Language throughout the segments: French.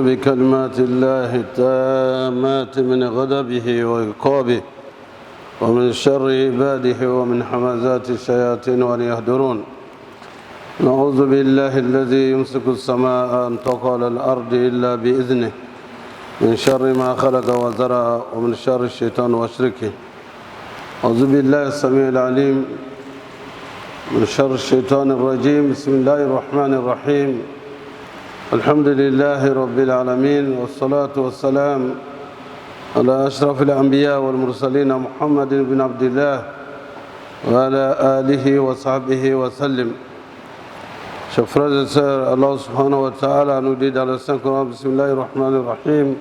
بكلمات الله التامات من غضبه وعقابه ومن شر عباده ومن همزات الشياطين وأن يهدرون. نعوذ بالله الذي يمسك السماء أن تقع على الأرض إلا بإذنه من شر ما خلق وزرع ومن شر الشيطان وشركه. أعوذ بالله السميع العليم من شر الشيطان الرجيم. بسم الله الرحمن الرحيم. الحمد لله رب العالمين والصلاة والسلام على أشرف الأنبياء والمرسلين محمد بن عبد الله وعلى آله وصحبه وسلم. Chers frères et sœurs, Allah subhanahu wa ta'ala nous dit dans le Saint-Coran, Bismillahir Rahmanir Rahim,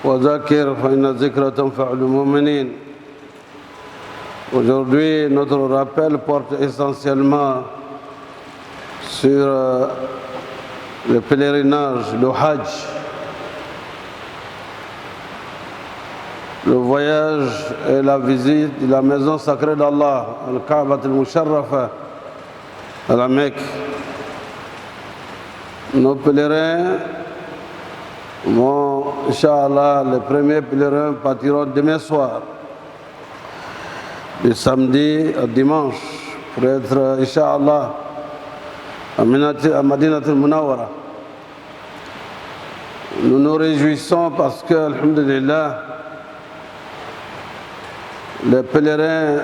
wa zakir fa inna zikra tanfa'ul mu'minin. Aujourd'hui, notre rappel porte essentiellement sur le pèlerinage, le Hajj, le voyage et la visite de la maison sacrée d'Allah, Al-Ka'bat al-Musharrafa, à la Mecque. Nos pèlerins vont, Inch'Allah, les premiers pèlerins partiront demain soir, du samedi à dimanche, pour être, Inch'Allah, à Madinat al-Munawwara. Nous nous réjouissons parce que, alhamdulillah, les pèlerins,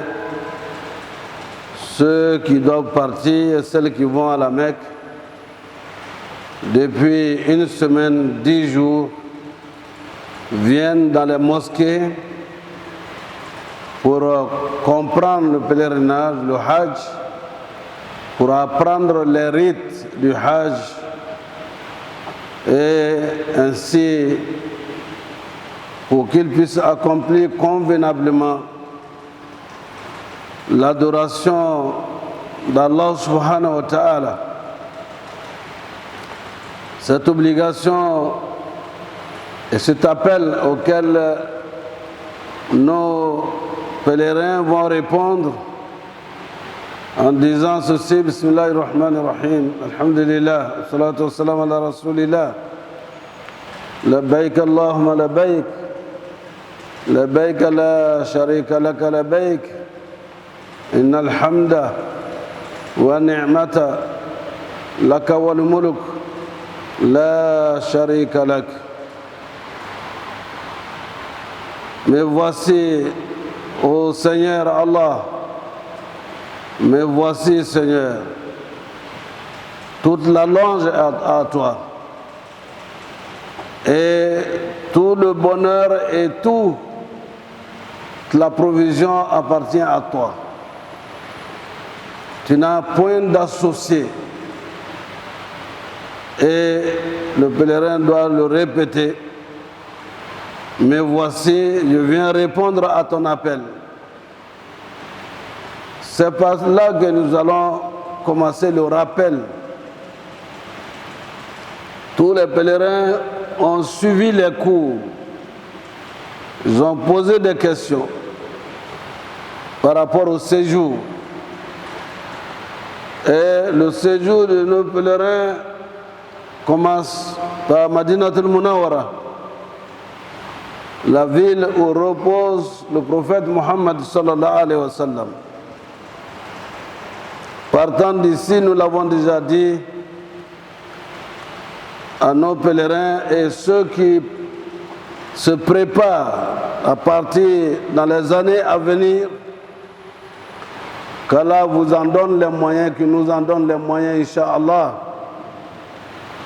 ceux qui doivent partir et ceux qui vont à la Mecque, depuis une semaine, 10 jours, viennent dans les mosquées pour comprendre le pèlerinage, le Hajj, pour apprendre les rites du Hajj et ainsi pour qu'ils puissent accomplir convenablement l'adoration d'Allah subhanahu wa ta'ala. Cette obligation et cet appel auquel nos pèlerins vont répondre en disant ceci, Bismillahir Rahmanir Rahim, Alhamdulillah, salatu wassalam ala Rasulillah, Labbaik Allahumma labbaik, Labbaik la sharika laka labbaik, Innal hamda wa ni'mata laka wal mulk, La sharika lak. Mais voici, ô Seigneur Allah, mais voici, Seigneur, toute la louange à toi. Et tout le bonheur et toute la provision appartient à toi. Tu n'as point d'associé. Et le pèlerin doit le répéter. Mais voici, je viens répondre à ton appel. C'est par là que nous allons commencer le rappel. Tous les pèlerins ont suivi les cours. Ils ont posé des questions par rapport au séjour. Et le séjour de nos pèlerins commence par Madinat al-Munawwara, la ville où repose le prophète Muhammad sallallahu alayhi wa sallam. Partant d'ici, nous l'avons déjà dit à nos pèlerins et ceux qui se préparent à partir dans les années à venir, qu'Allah vous en donne les moyens, qu'il nous en donne les moyens, Inch'Allah.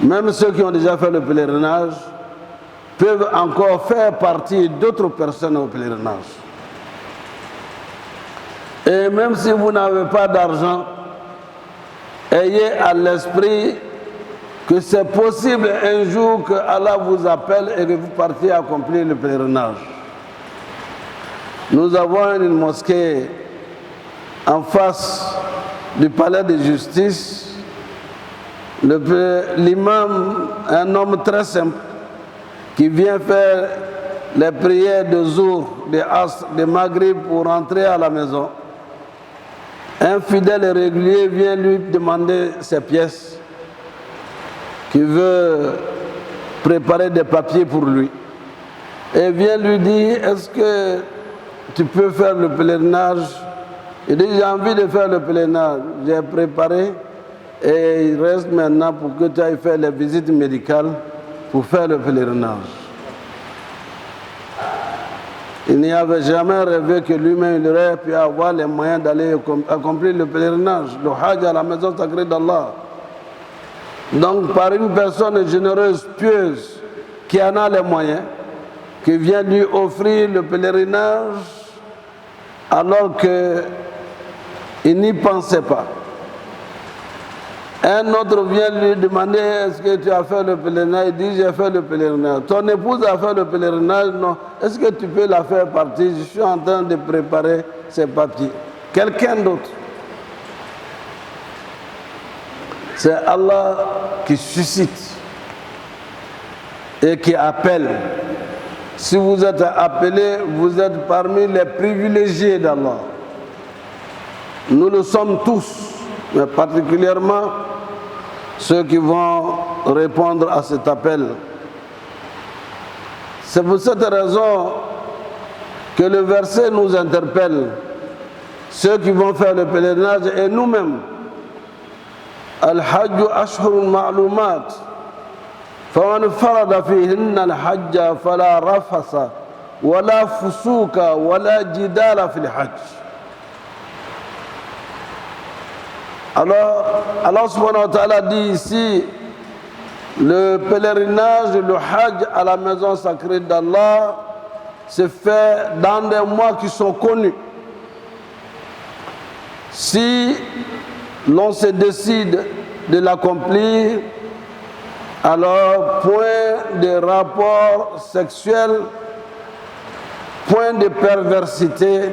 Même ceux qui ont déjà fait le pèlerinage peuvent encore faire partie d'autres personnes au pèlerinage. Et même si vous n'avez pas d'argent, ayez à l'esprit que c'est possible un jour que Allah vous appelle et que vous partiez accomplir le pèlerinage. Nous avons une mosquée en face du palais de justice. L'imam, un homme très simple, qui vient faire les prières de Zour, de Asr, de Maghrib pour rentrer à la maison. Un fidèle et régulier vient lui demander ses pièces, qui veut préparer des papiers pour lui. Et vient lui dire, est-ce que tu peux faire le pèlerinage? Il dit, j'ai envie de faire le pèlerinage. J'ai préparé et il reste maintenant pour que tu ailles faire les visites médicales pour faire le pèlerinage. Il n'y avait jamais rêvé que lui-même il aurait pu avoir les moyens d'aller accomplir le pèlerinage, le Hajj à la maison sacrée d'Allah. Donc par une personne généreuse, pieuse, qui en a les moyens, qui vient lui offrir le pèlerinage alors qu'il n'y pensait pas. Un autre vient lui demander, est-ce que tu as fait le pèlerinage? Il dit, j'ai fait le pèlerinage. Ton épouse a fait le pèlerinage? Non. Est-ce que tu peux la faire partie? Je suis en train de préparer ses papiers. Quelqu'un d'autre. C'est Allah qui suscite et qui appelle. Si vous êtes appelé, vous êtes parmi les privilégiés d'Allah. Nous le sommes tous, mais particulièrement ceux qui vont répondre à cet appel. C'est pour cette raison que le verset nous interpelle, ceux qui vont faire le pèlerinage et nous-mêmes. Al-Hajj ashhurun ma'lumat, faman farada fihinna al-hajja fala rafasa, wala fusuka, wala jidala fil hajj. Alors, Allah subhanahu wa ta'ala dit ici, le pèlerinage, le Hajj à la maison sacrée d'Allah se fait dans des mois qui sont connus. Si l'on se décide de l'accomplir, alors point de rapport sexuel, point de perversité,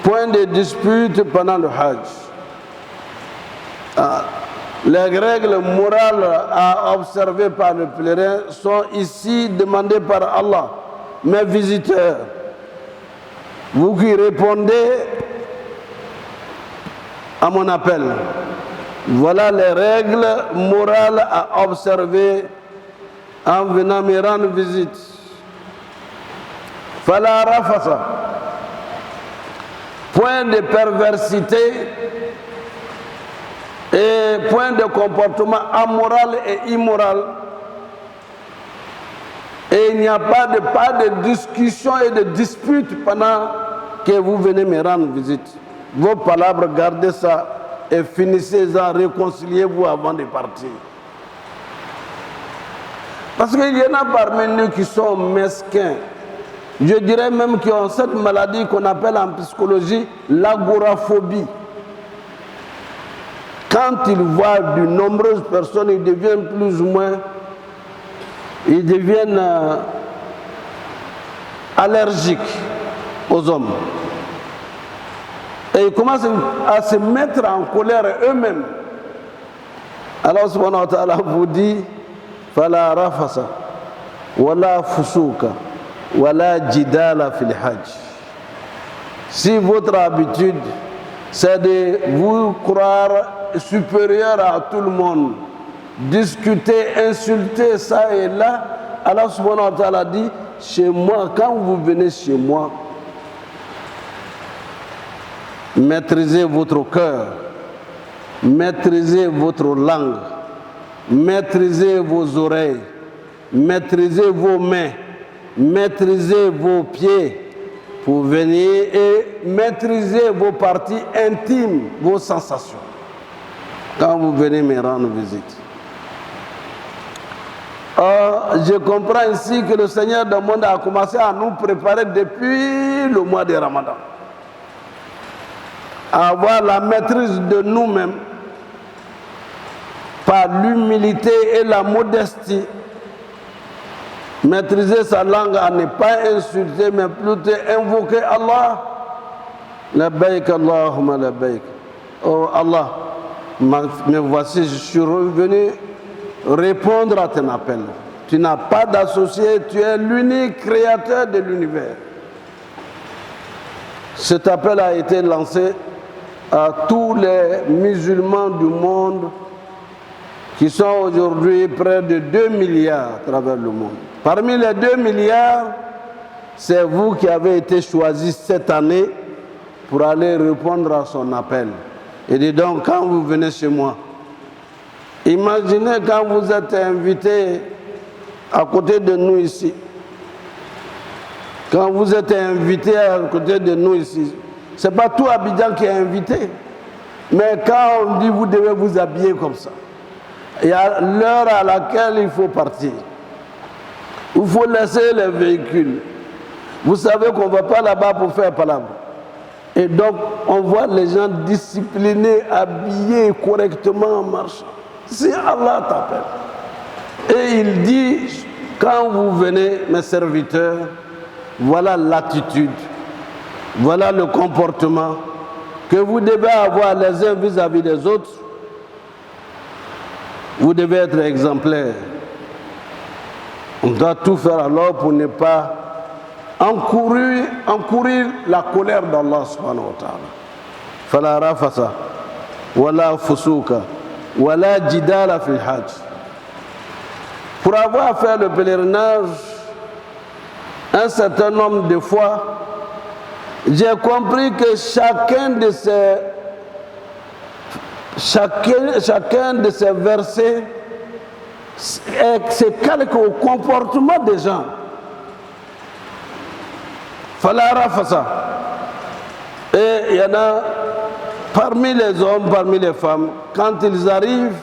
point de dispute pendant le Hajj. Les règles morales à observer par le pèlerin sont ici demandées par Allah. Mes visiteurs, vous qui répondez à mon appel, voilà les règles morales à observer en venant me rendre visite. Fala rafasa, point de perversité et point de comportement amoral et immoral. Et il n'y a pas de discussion et de dispute pendant que vous venez me rendre visite. Vos palabres, gardez ça et finissez-en, réconciliez-vous avant de partir. Parce qu'il y en a parmi nous qui sont mesquins. Je dirais même qu'ils ont cette maladie qu'on appelle en psychologie l'agoraphobie. Quand ils voient de nombreuses personnes, ils deviennent plus ou moins, ils deviennent allergiques aux hommes. Et ils commencent à se mettre en colère eux-mêmes. Alors subhanahu wa ta'ala vous dit, fala rafasa, wala fusuka, wala jidala fil hajj. Si votre habitude, c'est de vous croire supérieur à tout le monde, discuter, insulter ça et là, Allah subhanahu wa ta'ala dit, chez moi, quand vous venez chez moi, maîtrisez votre cœur, maîtrisez votre langue, maîtrisez vos oreilles, maîtrisez vos mains, maîtrisez vos pieds pour venir et maîtriser vos parties intimes, vos sensations quand vous venez me rendre visite. Je comprends ici que le Seigneur du monde a commencé à nous préparer depuis le mois de Ramadan. À avoir la maîtrise de nous-mêmes par l'humilité et la modestie. Maîtriser sa langue à ne pas insulter, mais plutôt invoquer Allah. Labbaik Allahumma labbaik. Oh Allah, me voici, je suis revenu répondre à ton appel. Tu n'as pas d'associé, tu es l'unique créateur de l'univers. Cet appel a été lancé à tous les musulmans du monde qui sont aujourd'hui près de 2 milliards à travers le monde. Parmi les 2 milliards, c'est vous qui avez été choisis cette année pour aller répondre à son appel. Et dis donc, quand vous venez chez moi, imaginez quand vous êtes invité à côté de nous ici. Quand vous êtes invité à côté de nous ici, ce n'est pas tout Abidjan qui est invité. Mais quand on dit vous devez vous habiller comme ça, il y a l'heure à laquelle il faut partir. Il faut laisser les véhicules. Vous savez qu'on ne va pas là-bas pour faire palabre. Et donc, on voit les gens disciplinés, habillés correctement en marchant. Si Allah t'appelle. Et il dit, quand vous venez, mes serviteurs, voilà l'attitude, voilà le comportement que vous devez avoir les uns vis-à-vis des autres. Vous devez être exemplaires. On doit tout faire alors pour ne pas encourir la colère d'Allah subhanahu wa ta'ala. Fala rafasa, wala fusuka, wala jidala fil hajj. Pour avoir fait le pèlerinage un certain nombre de fois, j'ai compris que chacun de ces versets c'est calqué au comportement des gens. Fala rafasa. Et il y en a parmi les hommes, parmi les femmes, quand ils arrivent,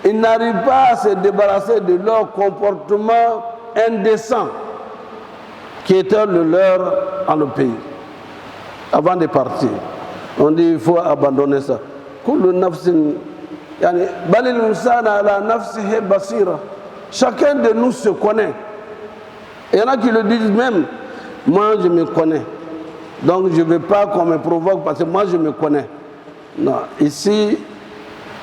ils n'arrivent pas à se débarrasser de leur comportement indécent qui était le leur en le pays. Avant de partir, on dit il faut abandonner ça. Chacun de nous se connaît. Il y en a qui le disent même, moi je me connais. Donc je ne veux pas qu'on me provoque parce que moi je me connais. Non, ici,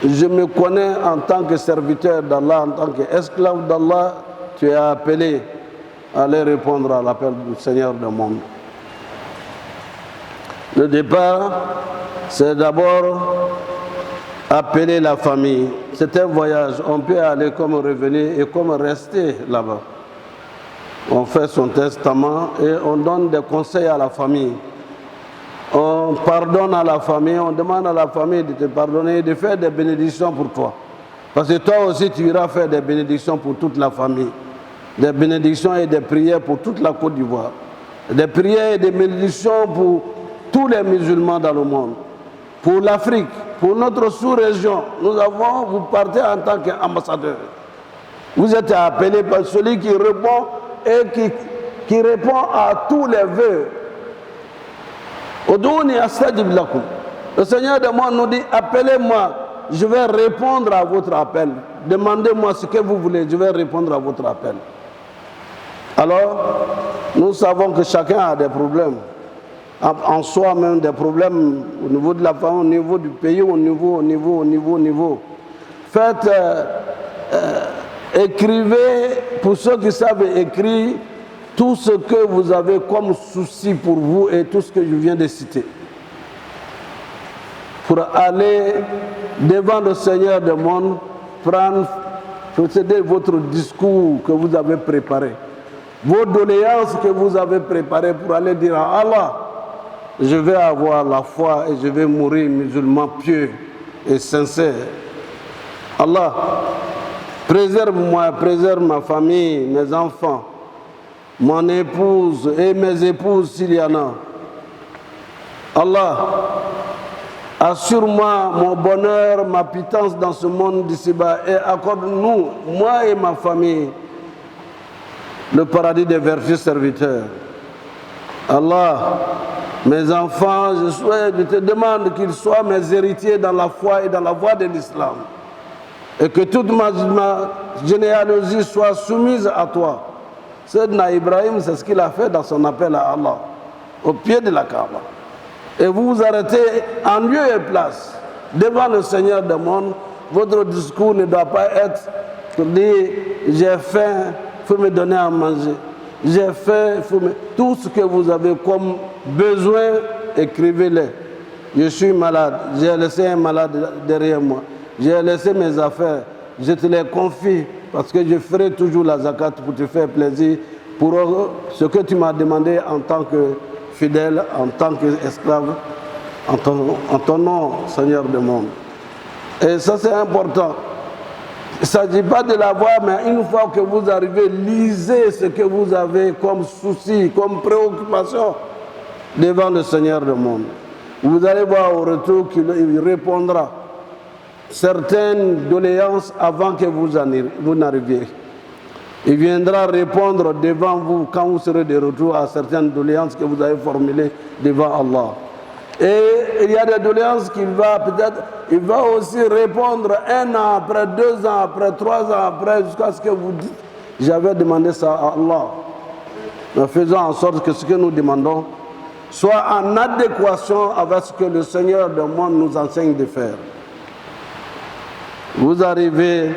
je me connais en tant que serviteur d'Allah, en tant qu'esclave d'Allah. Tu es appelé à aller répondre à l'appel du Seigneur du monde. Le départ, c'est d'abord appeler la famille. C'est un voyage. On peut aller comme revenir et comme rester là-bas. On fait son testament et on donne des conseils à la famille. On pardonne à la famille, on demande à la famille de te pardonner et de faire des bénédictions pour toi. Parce que toi aussi, tu iras faire des bénédictions pour toute la famille. Des bénédictions et des prières pour toute la Côte d'Ivoire. Des prières et des bénédictions pour tous les musulmans dans le monde. Pour l'Afrique, pour notre sous-région, vous partez en tant qu'ambassadeur. Vous êtes appelé par celui qui répond et qui répond à tous les vœux. Le Seigneur de moi nous dit, appelez-moi, je vais répondre à votre appel. Demandez-moi ce que vous voulez, je vais répondre à votre appel. Alors, nous savons que chacun a des problèmes. En soi même des problèmes au niveau de la famille, au niveau du pays, au niveau. Faites, écrivez, pour ceux qui savent écrire, tout ce que vous avez comme souci pour vous et tout ce que je viens de citer. Pour aller devant le Seigneur du monde, procéder votre discours que vous avez préparé, vos doléances que vous avez préparées pour aller dire à Allah, je vais avoir la foi et je vais mourir musulman pieux et sincère. Allah, préserve-moi, préserve ma famille, mes enfants, mon épouse et mes épouses s'il y en a. Allah, assure-moi mon bonheur, ma pitance dans ce monde d'ici-bas et accorde-nous, moi et ma famille, le paradis des vertus serviteurs. Allah, mes enfants, je te demande qu'ils soient mes héritiers dans la foi et dans la voie de l'islam. Et que toute ma généalogie soit soumise à toi. Sayyidina Ibrahim, c'est ce qu'il a fait dans son appel à Allah, au pied de la Kaaba. Et vous vous arrêtez en lieu et place devant le Seigneur du monde. Votre discours ne doit pas être pour dire j'ai faim, il faut me donner à manger. J'ai faim, tout ce que vous avez comme besoin, écrivez-le. Je suis malade, j'ai laissé un malade derrière moi. J'ai laissé mes affaires, je te les confie parce que je ferai toujours la zakat pour te faire plaisir, pour ce que tu m'as demandé en tant que fidèle, en tant qu'esclave, en ton nom, Seigneur du monde. Et ça, c'est important. Il ne s'agit pas de l'avoir, mais une fois que vous arrivez, lisez ce que vous avez comme souci, comme préoccupation devant le Seigneur du monde. Vous allez voir au retour qu'il répondra certaines doléances avant que vous n'arriviez. Il viendra répondre devant vous quand vous serez de retour à certaines doléances que vous avez formulées devant Allah. Et il y a des doléances qu'il va peut-être, il va aussi répondre 1 an après, 2 ans après, 3 ans après, jusqu'à ce que vous dites, j'avais demandé ça à Allah. En faisant en sorte que ce que nous demandons soit en adéquation avec ce que le Seigneur du monde nous enseigne de faire. Vous arrivez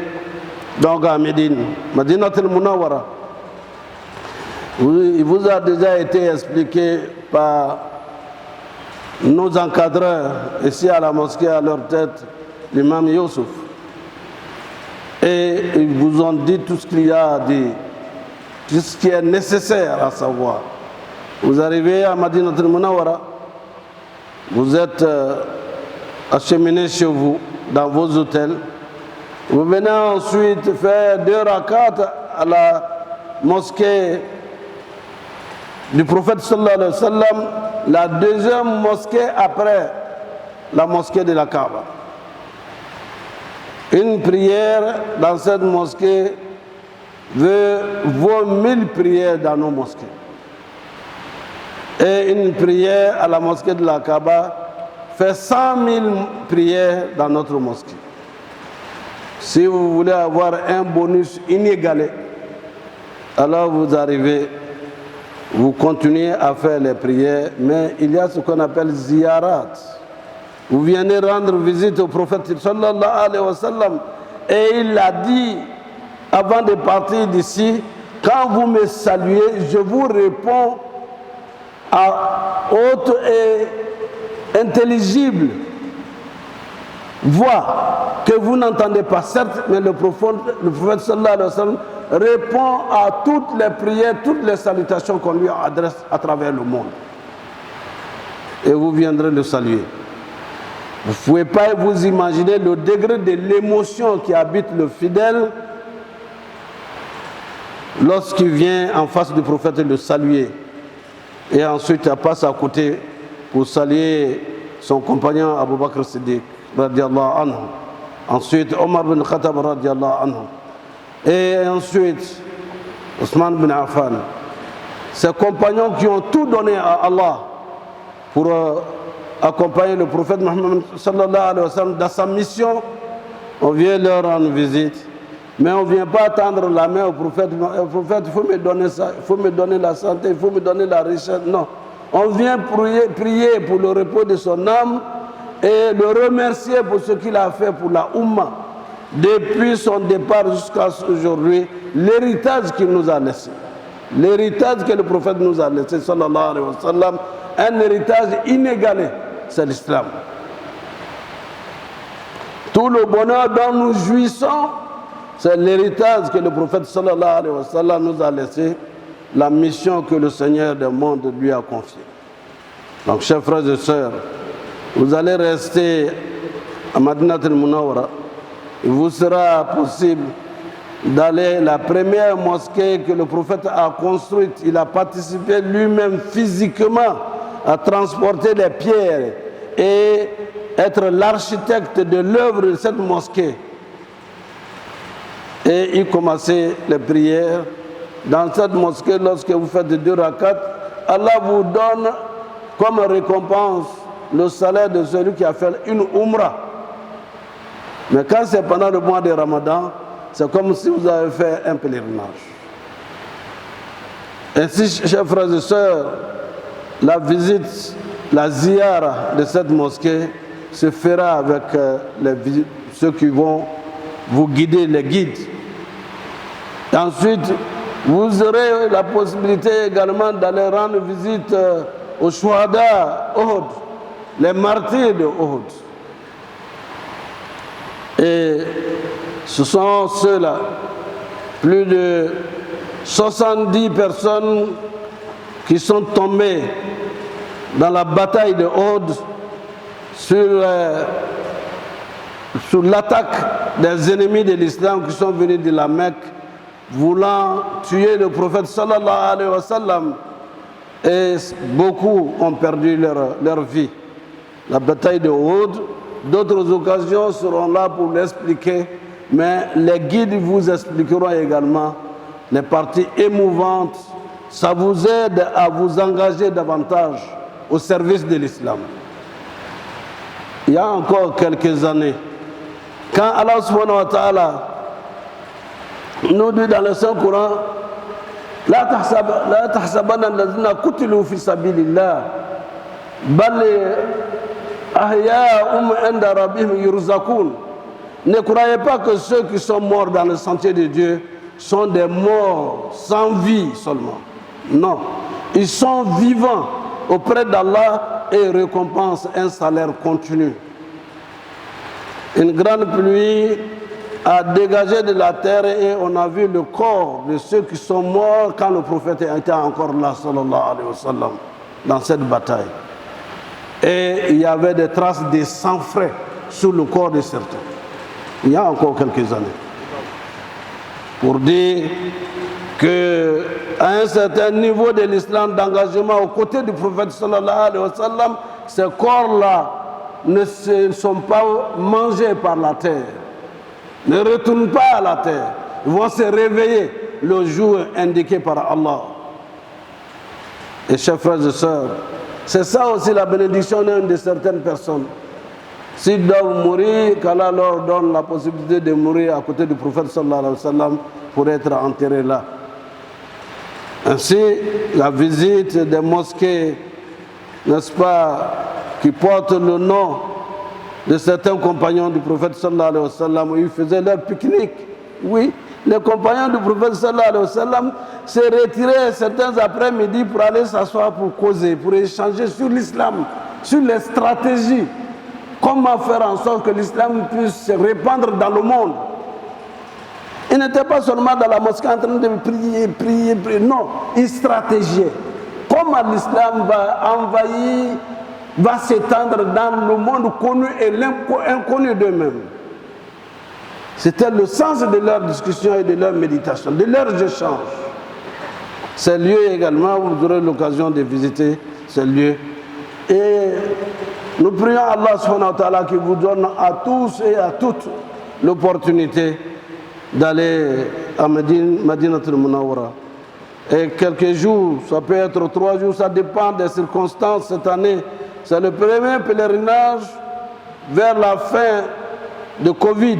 donc à Médine, Madinat al-Munawwara. Il vous a déjà été expliqué par nos encadreurs ici à la mosquée, à leur tête, l'imam Youssouf. Et ils vous ont dit tout ce qu'il y a à dire, tout ce qui est nécessaire à savoir. Vous arrivez à Madinat al-Munawwara, vous êtes acheminé chez vous, dans vos hôtels. Vous venez ensuite faire 2 rakats à la mosquée du prophète sallallahu alayhi wa sallam, la deuxième mosquée après la mosquée de la Kaaba. Une prière dans cette mosquée vaut 1000 prières dans nos mosquées. Et une prière à la mosquée de la Kaaba fait 100 000 prières dans notre mosquée. Si vous voulez avoir un bonus inégalé, alors vous arrivez, vous continuez à faire les prières, mais il y a ce qu'on appelle ziyarat. Vous venez rendre visite au prophète sallallahu alayhi wa sallam, et il a dit, avant de partir d'ici, quand vous me saluez, je vous réponds à haute et intelligible voix que vous n'entendez pas, certes, mais le prophète sallallahu alayhi wa sallam répond à toutes les prières, toutes les salutations qu'on lui adresse à travers le monde. Et vous viendrez le saluer. Vous ne pouvez pas vous imaginer le degré de l'émotion qui habite le fidèle lorsqu'il vient en face du prophète le saluer. Et ensuite, il passe à côté pour saluer son compagnon Abu Bakr Siddiq, radiallahu anhu. Ensuite, Omar bin Khattab, radiallahu anhu. Et ensuite, Ousmane bin Affan. Ces compagnons qui ont tout donné à Allah pour accompagner le prophète Mohammed sallallahu alayhi wa sallam dans sa mission, on vient leur rendre visite. Mais on ne vient pas tendre la main au prophète. Le prophète, il faut me donner ça, il faut me donner la santé, il faut me donner la richesse. Non. On vient prier pour le repos de son âme et le remercier pour ce qu'il a fait pour la Oumma. Depuis son départ jusqu'à aujourd'hui, l'héritage qu'il nous a laissé. L'héritage que le prophète nous a laissé, sallallahu alayhi wa sallam, un héritage inégalé, c'est l'islam. Tout le bonheur dont nous jouissons, c'est l'héritage que le prophète sallallahu alayhi wa sallam nous a laissé, la mission que le Seigneur du monde lui a confiée. Donc, chers frères et sœurs, vous allez rester à Madinat al-Munawwara. Il vous sera possible d'aller à la première mosquée que le prophète a construite. Il a participé lui-même physiquement à transporter les pierres et être l'architecte de l'œuvre de cette mosquée. Et il commençait les prières. Dans cette mosquée, lorsque vous faites 2 rakats, Allah vous donne comme récompense le salaire de celui qui a fait une umrah. Mais quand c'est pendant le mois de Ramadan, c'est comme si vous avez fait un pèlerinage. Ainsi, chers frères et sœurs, la visite, la ziyara de cette mosquée se fera avec ceux qui vont vous guider, les guides. Et ensuite, vous aurez la possibilité également d'aller rendre visite aux Shuhada Uhud, les martyrs de Uhud. Et Ce sont ceux-là, plus de 70 personnes qui sont tombées dans la bataille de Uhud sur l'attaque des ennemis de l'islam qui sont venus de la Mecque, voulant tuer le prophète sallallahu alayhi wa sallam, et beaucoup ont perdu leur vie. La bataille de Uhud, d'autres occasions seront là pour l'expliquer, mais les guides vous expliqueront également les parties émouvantes. Ça vous aide à vous engager davantage au service de l'islam. Il y a encore quelques années, quand Allah subhanahu wa ta'ala nous dit dans le Saint-Coran, La tahsabanna allazina qutilu fi sabilillah bal ahya'un 'inda rabbihim yurzaqun. Ne croyez pas que ceux qui sont morts dans le sentier de Dieu sont des morts sans vie seulement. Non, ils sont vivants auprès d'Allah et récompensent un salaire continu. Une grande pluie a dégagé de la terre et on a vu le corps de ceux qui sont morts quand le prophète était encore là, sallallahu alayhi wa sallam, dans cette bataille. Et il y avait des traces de sang frais sur le corps de certains. Il y a encore quelques années. Pour dire qu'à un certain niveau de l'islam, d'engagement aux côtés du prophète sallallahu alayhi wa sallam, ces corps-là ne sont pas mangés par la terre, ne retournent pas à la terre. Ils vont se réveiller le jour indiqué par Allah. Et chers frères et sœurs, c'est ça aussi la bénédiction de certaines personnes. S'ils doivent mourir, qu'Allah leur donne la possibilité de mourir à côté du prophète sallallahu alayhi wa sallam pour être enterrés là. Ainsi, la visite des mosquées, n'est-ce pas, qui portent le nom de certains compagnons du prophète sallallahu alayhi wa sallam, où ils faisaient leur pique-nique. Oui, les compagnons du prophète sallallahu alayhi wa sallam se retiraient certains après-midi pour aller s'asseoir pour causer, pour échanger sur l'islam, sur les stratégies. Comment faire en sorte que l'islam puisse se répandre dans le monde. Ils n'étaient pas seulement dans la mosquée en train de prier, non, ils stratégiaient. Comment l'islam va envahir, va s'étendre dans le monde connu et inconnu d'eux-mêmes. C'était le sens de leur discussion et de leur méditation, de leurs échanges. Ces lieux également, vous aurez l'occasion de visiter ces lieux. Et nous prions Allah subhanahu wa ta'ala qui vous donne à tous et à toutes l'opportunité d'aller à Madinatul Munawwara. Et quelques jours, ça peut être 3 jours, ça dépend des circonstances. Cette année, c'est le premier pèlerinage vers la fin de Covid.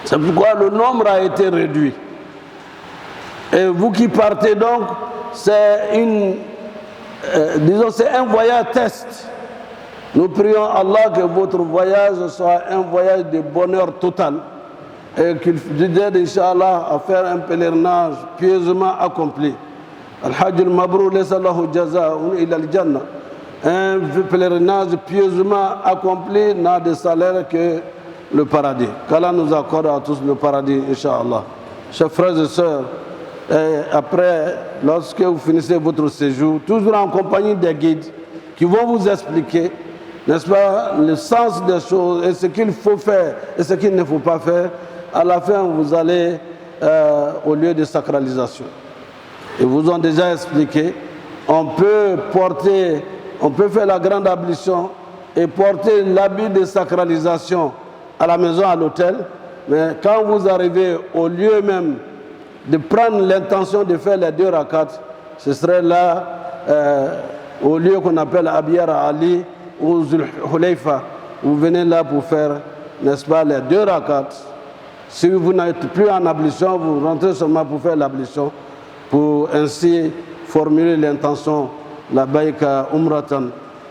C'est pourquoi le nombre a été réduit. Et vous qui partez donc, c'est un voyage test. Nous prions Allah que votre voyage soit un voyage de bonheur total et qu'il vous aide, Inch'Allah, à faire un pèlerinage pieusement accompli. Al-Hajj al-Mabrur laysa lahu jaza'un illa al-Jannah. Un pèlerinage pieusement accompli n'a de salaire que le paradis. Qu'Allah nous accorde à tous le paradis, Inch'Allah. Chers frères et sœurs, après, lorsque vous finissez votre séjour, toujours en compagnie des guides qui vont vous expliquer, n'est-ce pas, le sens des choses et ce qu'il faut faire et ce qu'il ne faut pas faire. À la fin, vous allez au lieu de sacralisation. Ils vous ont déjà expliqué, on peut faire la grande ablution et porter l'habit de sacralisation à la maison, à l'hôtel, mais quand vous arrivez au lieu même de prendre l'intention de faire les 2 rakats, ce serait là, au lieu qu'on appelle Abiyar Ali ou Zul Hulayfa, vous venez là pour faire, n'est-ce pas, les 2 rakats. Si vous n'êtes plus en ablution, vous rentrez seulement pour faire l'ablution, pour ainsi formuler l'intention, la baïka umratan,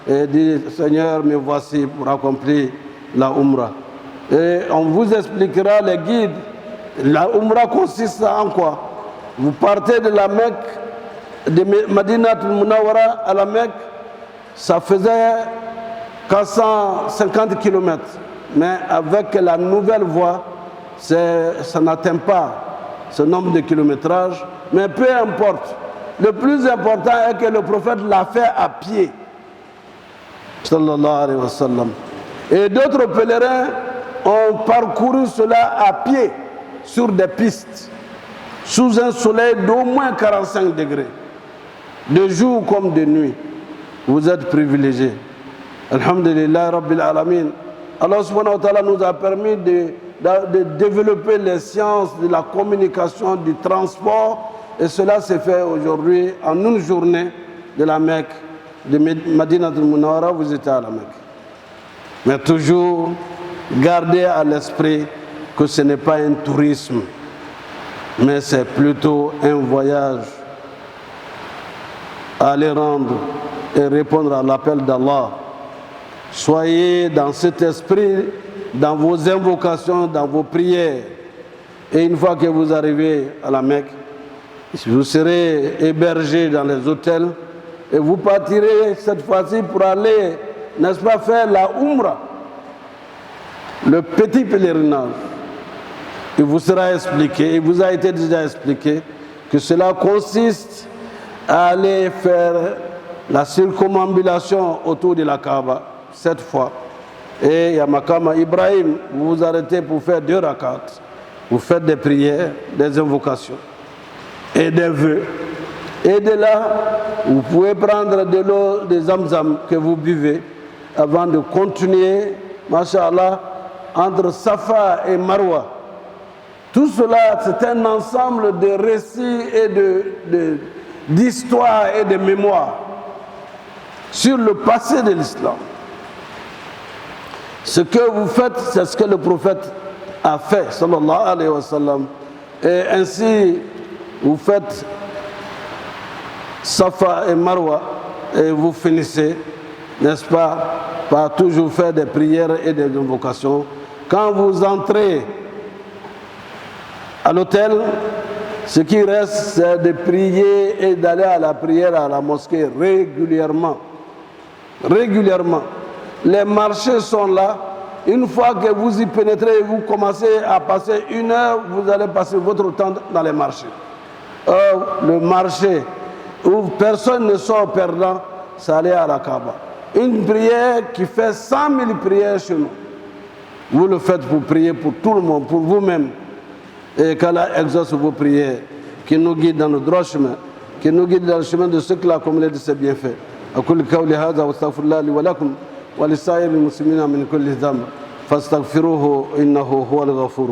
et dire, Seigneur, me voici pour accomplir la umrah. Et on vous expliquera, les guides, la umrah consiste en quoi? Vous partez de la Mecque, de Madinatul Munawwara à la Mecque, ça faisait 450 km. Mais avec la nouvelle voie, ça n'atteint pas ce nombre de kilométrages, mais peu importe. Le plus important est que le prophète l'a fait à pied. Sallallahu alayhi wa sallam. Et d'autres pèlerins ont parcouru cela à pied, sur des pistes, sous un soleil d'au moins 45 degrés, de jour comme de nuit. Vous êtes privilégiés. Alhamdulillah Rabbil Alamin. Allah subhanahu wa ta'ala nous a permis de développer les sciences de la communication, du transport, et cela s'est fait aujourd'hui en une journée de la Mecque, de Madinat al-Munawwara, vous étiez à la Mecque. Mais toujours gardez à l'esprit que ce n'est pas un tourisme, mais c'est plutôt un voyage à aller rendre et répondre à l'appel d'Allah. Soyez dans cet esprit, dans vos invocations, dans vos prières. Et une fois que vous arrivez à la Mecque, vous serez hébergés dans les hôtels et vous partirez cette fois-ci pour aller, n'est-ce pas, faire la Umrah, le petit pèlerinage. Il vous sera expliqué, il vous a été déjà expliqué que cela consiste à aller faire la circumambulation autour de la Kaaba 7 fois. Et il y a Makama Ibrahim, vous vous arrêtez pour faire 2 rakats. Vous faites des prières, des invocations et des vœux. Et de là, vous pouvez prendre de l'eau de Zamzam que vous buvez avant de continuer, Masha'Allah, entre Safa et Marwa. Tout cela, c'est un ensemble de récits et d'histoires et de mémoires sur le passé de l'islam. Ce que vous faites, c'est ce que le prophète a fait, sallallahu alayhi wa sallam. Et ainsi, vous faites Safa et Marwa et vous finissez, n'est-ce pas, par toujours faire des prières et des invocations. Quand vous entrez à l'hôtel, ce qui reste, c'est de prier et d'aller à la prière à la mosquée régulièrement. Régulièrement. Les marchés sont là. Une fois que vous y pénétrez et vous commencez à passer 1 heure, vous allez passer votre temps dans les marchés. Or, le marché où personne ne sort perdant, c'est aller à la Kaaba. Une prière qui fait 100 000 prières chez nous. Vous le faites pour prier pour tout le monde, pour vous-même. Et qu'Allah exauce vos prières, qu'il nous guide dans le droit chemin, qu'il nous guide dans le chemin de ceux qui l'ont accumulé de ses bienfaits. أقول قولي هذا واستغفر الله لي ولكم ولسائر المسلمين من كل ذنب فاستغفروه إنه هو الغفور